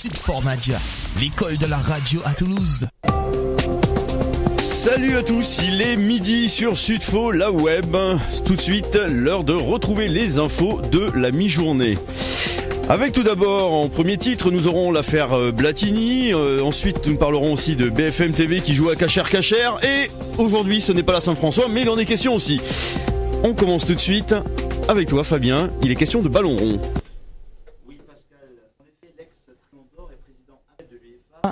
Sud Formadia, l'école de la radio à Toulouse. Salut à tous, il est midi sur Sudfo, la web. Tout de suite, l'heure de retrouver les infos de la mi-journée. Avec tout d'abord, en premier titre, nous aurons l'affaire Blatini. Ensuite, nous parlerons aussi de BFM TV qui joue à Cacher. Et aujourd'hui, ce n'est pas la Saint-François, mais il en est question aussi. On commence tout de suite avec toi, Fabien. Il est question de ballon rond.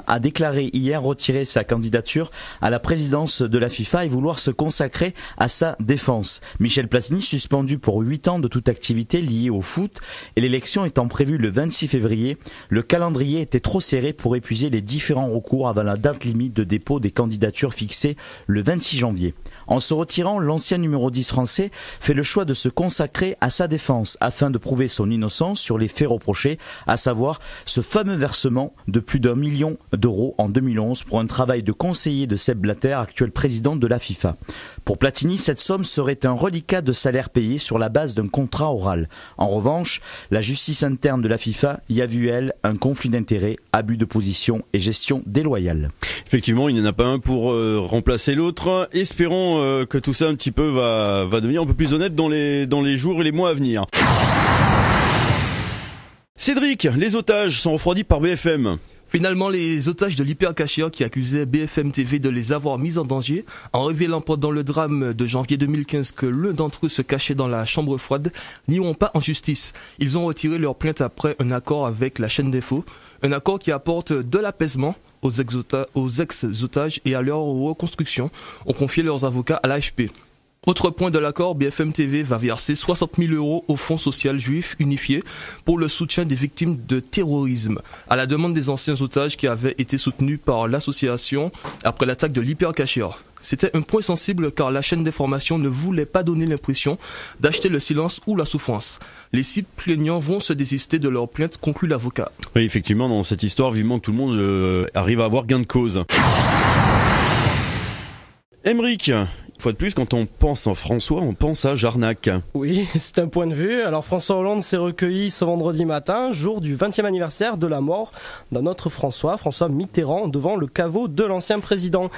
A déclaré hier retirer sa candidature à la présidence de la FIFA et vouloir se consacrer à sa défense. Michel Platini, suspendu pour 8 ans de toute activité liée au foot et l'élection étant prévue le 26 février, le calendrier était trop serré pour épuiser les différents recours avant la date limite de dépôt des candidatures fixée le 26 janvier. En se retirant, l'ancien numéro 10 français fait le choix de se consacrer à sa défense afin de prouver son innocence sur les faits reprochés, à savoir ce fameux versement de plus d'1 million d'euros en 2011 pour un travail de conseiller de Sepp Blatter, actuel président de la FIFA. Pour Platini, cette somme serait un reliquat de salaire payé sur la base d'un contrat oral. En revanche, la justice interne de la FIFA y a vu, elle, un conflit d'intérêts, abus de position et gestion déloyale. Effectivement, il n'y en a pas un pour remplacer l'autre. Espérons que tout ça un petit peu va devenir un peu plus honnête dans les jours et les mois à venir. Cédric, les otages sont refroidis par BFM. Finalement, les otages de l'hypercachère qui accusaient BFM TV de les avoir mis en danger, en révélant pendant le drame de janvier 2015 que l'un d'entre eux se cachait dans la chambre froide, n'iront pas en justice. Ils ont retiré leur plainte après un accord avec la chaîne d'info, un accord qui apporte de l'apaisement aux ex-otages et à leur reconstruction, ont confié leurs avocats à l'AFP. Autre point de l'accord, BFM TV va verser 60 000 euros au Fonds social juif unifié pour le soutien des victimes de terrorisme, à la demande des anciens otages qui avaient été soutenus par l'association après l'attaque de l'hypercachère. C'était un point sensible car la chaîne d'information ne voulait pas donner l'impression d'acheter le silence ou la souffrance. Les 6 plaignants vont se désister de leur plainte, conclut l'avocat. Oui, effectivement, dans cette histoire, vivement que tout le monde arrive à avoir gain de cause. Aymeric, une fois de plus, quand on pense en François, on pense à Jarnac. Oui, c'est un point de vue. Alors François Hollande s'est recueilli ce vendredi matin, jour du 20e anniversaire de la mort d'un autre François Mitterrand, devant le caveau de l'ancien président.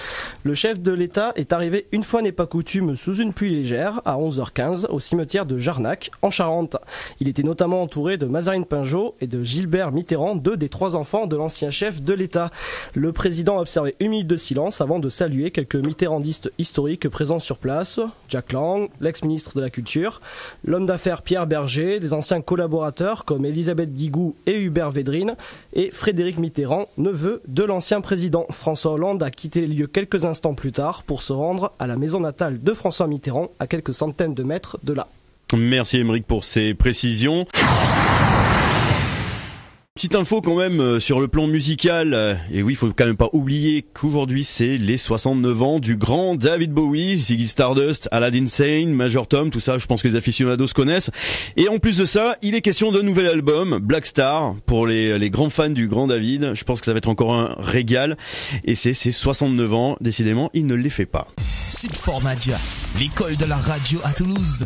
Le chef de l'État est arrivé une fois n'est pas coutume sous une pluie légère à 11h15 au cimetière de Jarnac, en Charente. Il était notamment entouré de Mazarine Pinjot et de Gilbert Mitterrand, 2 des 3 enfants de l'ancien chef de l'État. Le président a observé 1 minute de silence avant de saluer quelques mitterrandistes historiques présents sur place, Jack Lang, l'ex-ministre de la Culture, l'homme d'affaires Pierre Berger, des anciens collaborateurs comme Elisabeth Guigou et Hubert Védrine, et Frédéric Mitterrand, neveu de l'ancien président. François Hollande a quitté les lieux quelques instants plus tard pour se rendre à la maison natale de François Mitterrand, à quelques centaines de mètres de là. Merci Aymeric pour ces précisions. Petite info quand même sur le plan musical, et oui, il faut quand même pas oublier qu'aujourd'hui c'est les 69 ans du grand David Bowie, Ziggy Stardust, Aladdin Sane, Major Tom, tout ça je pense que les aficionados connaissent. Et en plus de ça, il est question d'un nouvel album, Black Star, pour les grands fans du grand David. Je pense que ça va être encore un régal, et c'est ses 69 ans, décidément il ne les fait pas. Sud Formadia, l'école de la radio à Toulouse.